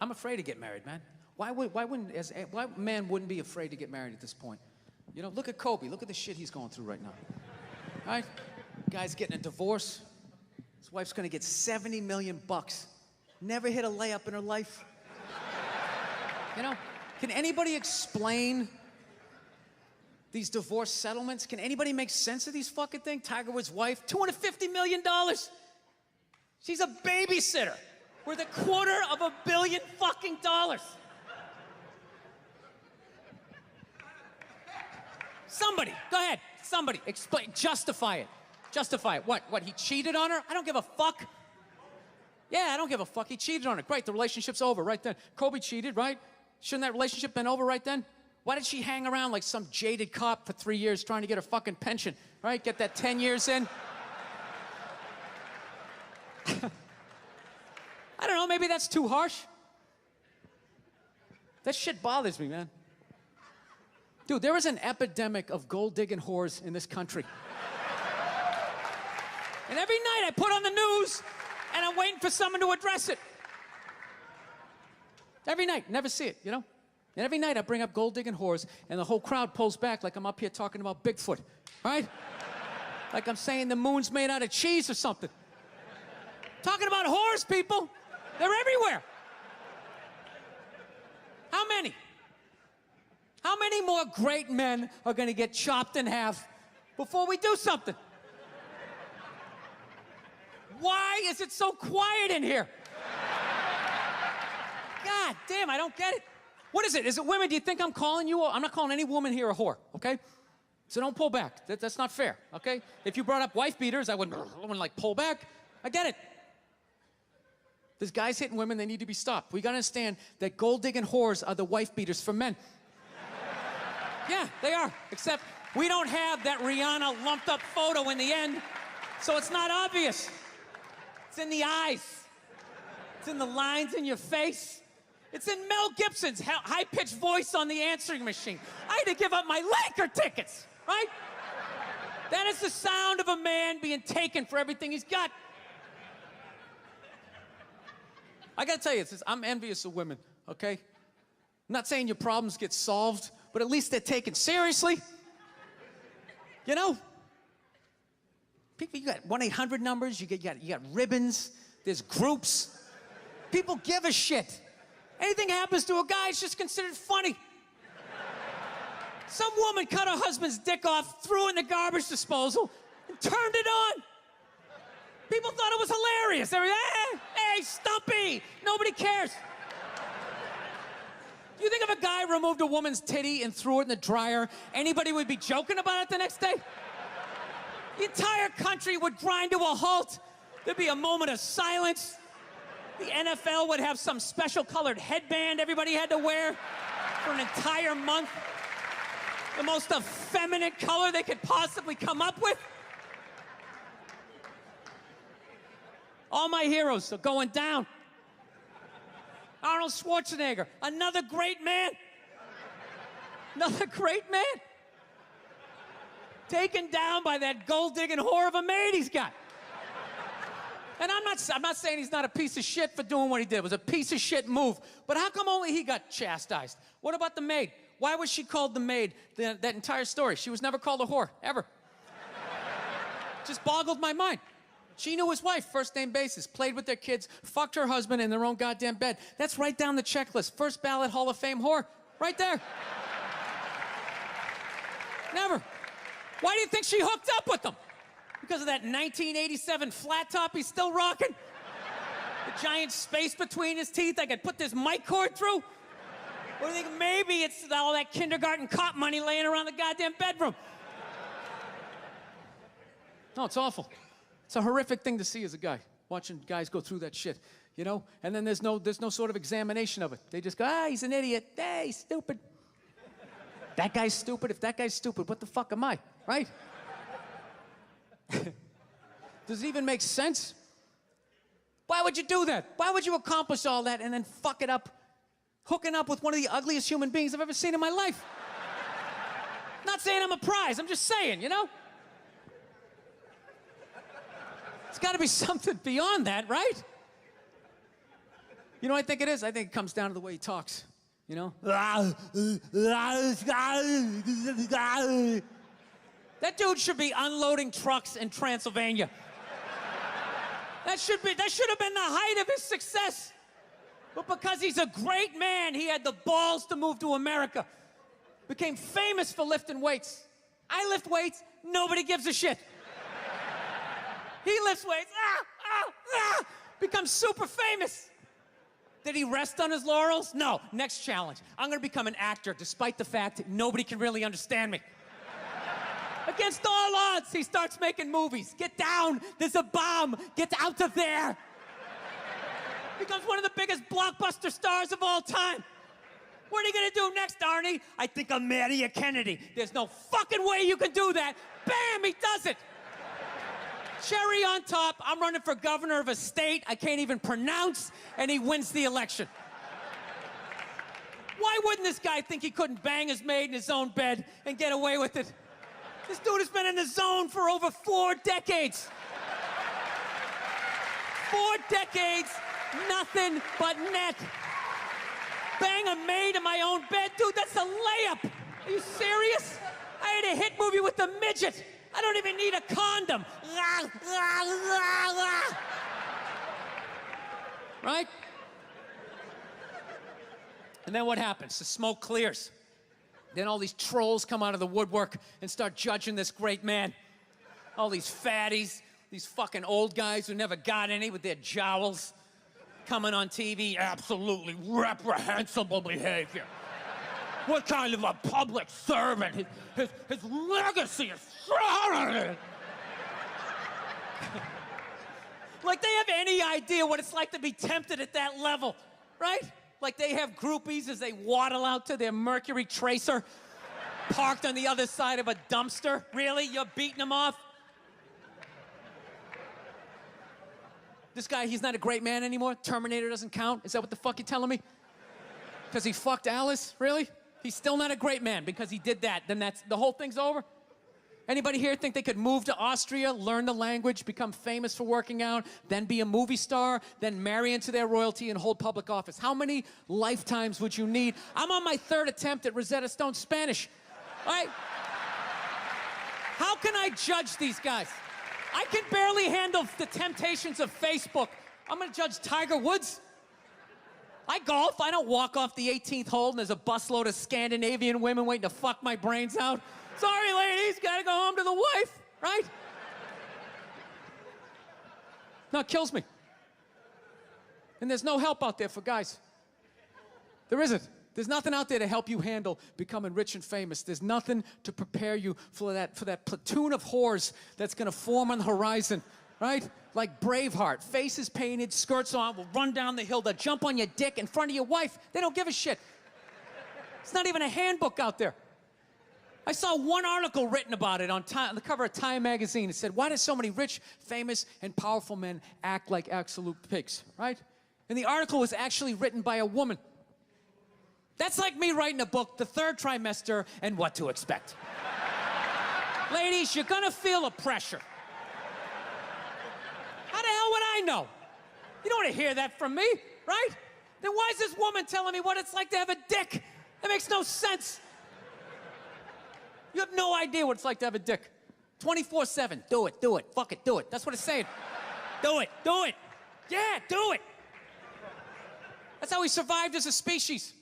I'm afraid to get married, man. Why man wouldn't be afraid to get married at this point? You know, look at Kobe. Look at the shit he's going through right now. Right? Guy's getting a divorce. His wife's gonna get $70 million. Never hit a layup in her life. You know, can anybody explain these divorce settlements? Can anybody make sense of these fucking things? Tiger Woods' wife, $250 million. She's a babysitter worth $250 million fucking dollars. Somebody, go ahead, somebody, explain, justify it. Justify it. What, he cheated on her? I don't give a fuck. Yeah, I don't give a fuck. He cheated on her. Great, the relationship's over right then. Kobe cheated, right? Shouldn't that relationship been over right then? Why did she hang around like some jaded cop for 3 years trying to get her fucking pension, right? Get that 10 years in? I don't know, maybe that's too harsh. That shit bothers me, man. Dude, there is an epidemic of gold-digging whores in this country. And every night I put on the news, and I'm waiting for someone to address it. Every night, never see it, you know? And every night I bring up gold-digging whores, and the whole crowd pulls back like I'm up here talking about Bigfoot, right? Like I'm saying the moon's made out of cheese or something. Talking about whores, people. They're everywhere. How many? How many more great men are gonna get chopped in half before we do something? Why is it so quiet in here? God damn, I don't get it. What is it? Is it women? Do you think I'm calling you? I'm not calling any woman here a whore, okay? So don't pull back. That's not fair, okay? If you brought up wife beaters, I wouldn't like pull back. I get it. There's guys hitting women, they need to be stopped. We gotta understand that gold-digging whores are the wife beaters for men. Yeah, they are. Except we don't have that Rihanna lumped up photo in the end, so it's not obvious. It's in the eyes. It's in the lines in your face. It's in Mel Gibson's high-pitched voice on the answering machine. I had to give up my Laker tickets, right? That is the sound of a man being taken for everything he's got. I gotta tell you, I'm envious of women, okay? I'm not saying your problems get solved, but at least they're taken seriously. You know? People, you got 1-800 numbers, you got ribbons, there's groups. People give a shit. Anything happens to a guy, it's just considered funny. Some woman cut her husband's dick off, threw it in the garbage disposal, and turned it on. People thought it was hilarious. They were, hey, Stumpy! Nobody cares. Do you think if a guy removed a woman's titty and threw it in the dryer, anybody would be joking about it the next day? The entire country would grind to a halt. There'd be a moment of silence. The NFL would have some special colored headband everybody had to wear for an entire month. The most effeminate color they could possibly come up with. All my heroes are going down. Arnold Schwarzenegger, another great man. Another great man. Taken down by that gold-digging whore of a maid he's got. And I'm not saying he's not a piece of shit for doing what he did. It was a piece of shit move. But how come only he got chastised? What about the maid? Why was she called the maid that entire story? She was never called a whore, ever. Just boggled my mind. She knew his wife, first name basis, played with their kids, fucked her husband in their own goddamn bed. That's right down the checklist. First ballot Hall of Fame whore. Right there. Never. Why do you think she hooked up with him? Because of that 1987 flat top he's still rocking? The giant space between his teeth I could put this mic cord through? Or do you think maybe it's all that kindergarten cop money laying around the goddamn bedroom? No, it's awful. It's a horrific thing to see as a guy, watching guys go through that shit, you know? And then there's no sort of examination of it. They just go, he's an idiot. Hey, he's stupid. That guy's stupid. If that guy's stupid, what the fuck am I, right? Does it even make sense? Why would you do that? Why would you accomplish all that and then fuck it up, hooking up with one of the ugliest human beings I've ever seen in my life? Not saying I'm a prize, I'm just saying, you know? It's got to be something beyond that, right? You know what I think it is? I think it comes down to the way he talks, you know? That dude should be unloading trucks in Transylvania. That should have been the height of his success. But because he's a great man, he had the balls to move to America. Became famous for lifting weights. I lift weights, nobody gives a shit. He lifts weights, becomes super famous. Did he rest on his laurels? No. Next challenge. I'm gonna become an actor despite the fact that nobody can really understand me. Against all odds, he starts making movies. Get down, there's a bomb, get out of there. Becomes one of the biggest blockbuster stars of all time. What are you gonna do next, Arnie? I think I'll marry a Kennedy. There's no fucking way you can do that. Bam, he does it. Cherry on top, I'm running for governor of a state I can't even pronounce, and he wins the election. Why wouldn't this guy think he couldn't bang his maid in his own bed and get away with it? This dude has been in the zone for over 4 decades. 4 decades, nothing but net. Bang a maid in my own bed? Dude, that's a layup. Are you serious? I had a hit movie with the midget. I don't even need a condom. Right? And then what happens? The smoke clears. Then all these trolls come out of the woodwork and start judging this great man. All these fatties, these fucking old guys who never got any with their jowls, coming on TV, absolutely reprehensible behavior. What kind of a public servant? His legacy is shrouded. Like they have any idea what it's like to be tempted at that level, right? Like they have groupies as they waddle out to their Mercury Tracer, parked on the other side of a dumpster. Really? You're beating them off? This guy, he's not a great man anymore? Terminator doesn't count? Is that what the fuck you're telling me? Because he fucked Alice? Really? He's still not a great man because he did that. Then the whole thing's over? Anybody here think they could move to Austria, learn the language, become famous for working out, then be a movie star, then marry into their royalty and hold public office? How many lifetimes would you need? I'm on my 3rd attempt at Rosetta Stone Spanish. All right? How can I judge these guys? I can barely handle the temptations of Facebook. I'm gonna judge Tiger Woods? I golf. I don't walk off the 18th hole and there's a busload of Scandinavian women waiting to fuck my brains out. Sorry, ladies, gotta go home to the wife, right? No, it kills me. And there's no help out there for guys. There isn't. There's nothing out there to help you handle becoming rich and famous. There's nothing to prepare you for that platoon of whores that's gonna form on the horizon, right? Like Braveheart, faces painted, skirts on, will run down the hill, they'll jump on your dick in front of your wife. They don't give a shit. It's not even a handbook out there. I saw one article written about it on the cover of Time magazine. It said, why do so many rich, famous, and powerful men act like absolute pigs, right? And the article was actually written by a woman. That's like me writing a book, The Third Trimester and What to Expect. Ladies, you're gonna feel a pressure. How the hell would I know? You don't want to hear that from me, right? Then why is this woman telling me what it's like to have a dick? That makes no sense. You have no idea what it's like to have a dick. 24/7, do it, fuck it, do it. That's what it's saying. Do it. Yeah, do it. That's how we survived as a species.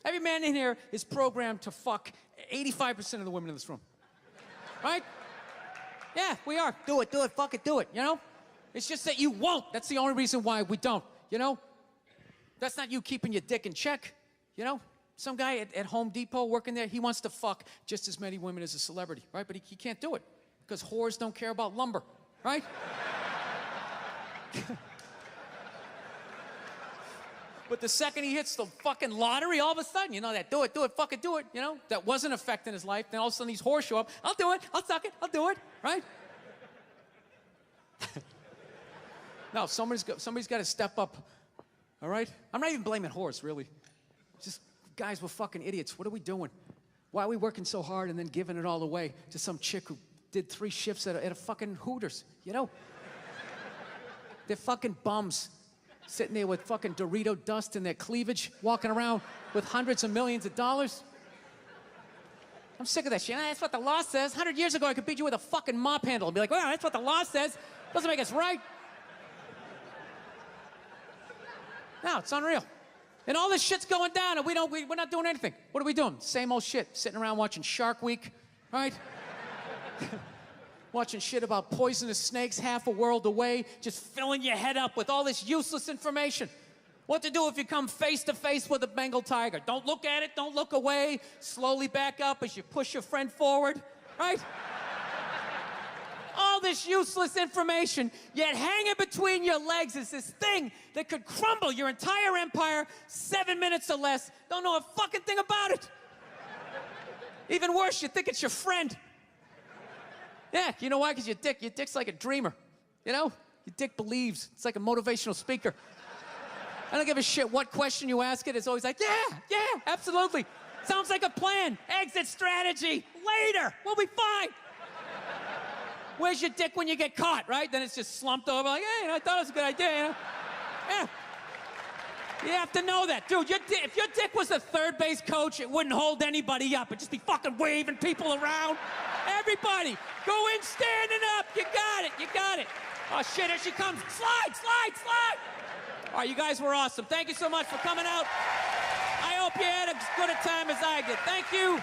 Every man in here is programmed to fuck 85% of the women in this room. Right? Yeah, we are. Do it, fuck it, do it, you know? It's just that you won't. That's the only reason why we don't, you know? That's not you keeping your dick in check, you know? Some guy at Home Depot working there, he wants to fuck just as many women as a celebrity, right? But he can't do it because whores don't care about lumber, right? But the second he hits the fucking lottery, all of a sudden, you know, that do it, fucking do it, you know? That wasn't affecting his life. Then all of a sudden these whores show up. I'll do it, I'll suck it, I'll do it, right? No, somebody's got to step up, all right? I'm not even blaming whores, really. Just guys, we're fucking idiots. What are we doing? Why are we working so hard and then giving it all away to some chick who did 3 shifts at a fucking Hooters, you know? They're fucking bums. Sitting there with fucking Dorito dust in their cleavage, walking around with hundreds of millions of dollars. I'm sick of that shit. That's what the law says. 100 years ago, I could beat you with a fucking mop handle and be like, well, that's what the law says. Doesn't make us right. No, it's unreal. And all this shit's going down, and we're not doing anything. What are we doing? Same old shit. Sitting around watching Shark Week, right? Watching shit about poisonous snakes half a world away, just filling your head up with all this useless information. What to do if you come face to face with a Bengal tiger? Don't look at it, don't look away. Slowly back up as you push your friend forward, right? All this useless information, yet hanging between your legs is this thing that could crumble your entire empire 7 minutes or less. Don't know a fucking thing about it. Even worse, you think it's your friend. Yeah, you know why? Because your dick's like a dreamer, you know? Your dick believes. It's like a motivational speaker. I don't give a shit what question you ask it. It's always like, yeah, absolutely. Sounds like a plan. Exit strategy. Later. We'll be fine. Where's your dick when you get caught, right? Then it's just slumped over like, hey, I thought it was a good idea, you know? Yeah. You have to know that. Dude, if your dick was a third base coach, it wouldn't hold anybody up. It'd just be fucking waving people around. Everybody, go in standing up. You got it. Oh, shit, here she comes. Slide. All right, you guys were awesome. Thank you so much for coming out. I hope you had as good a time as I did. Thank you.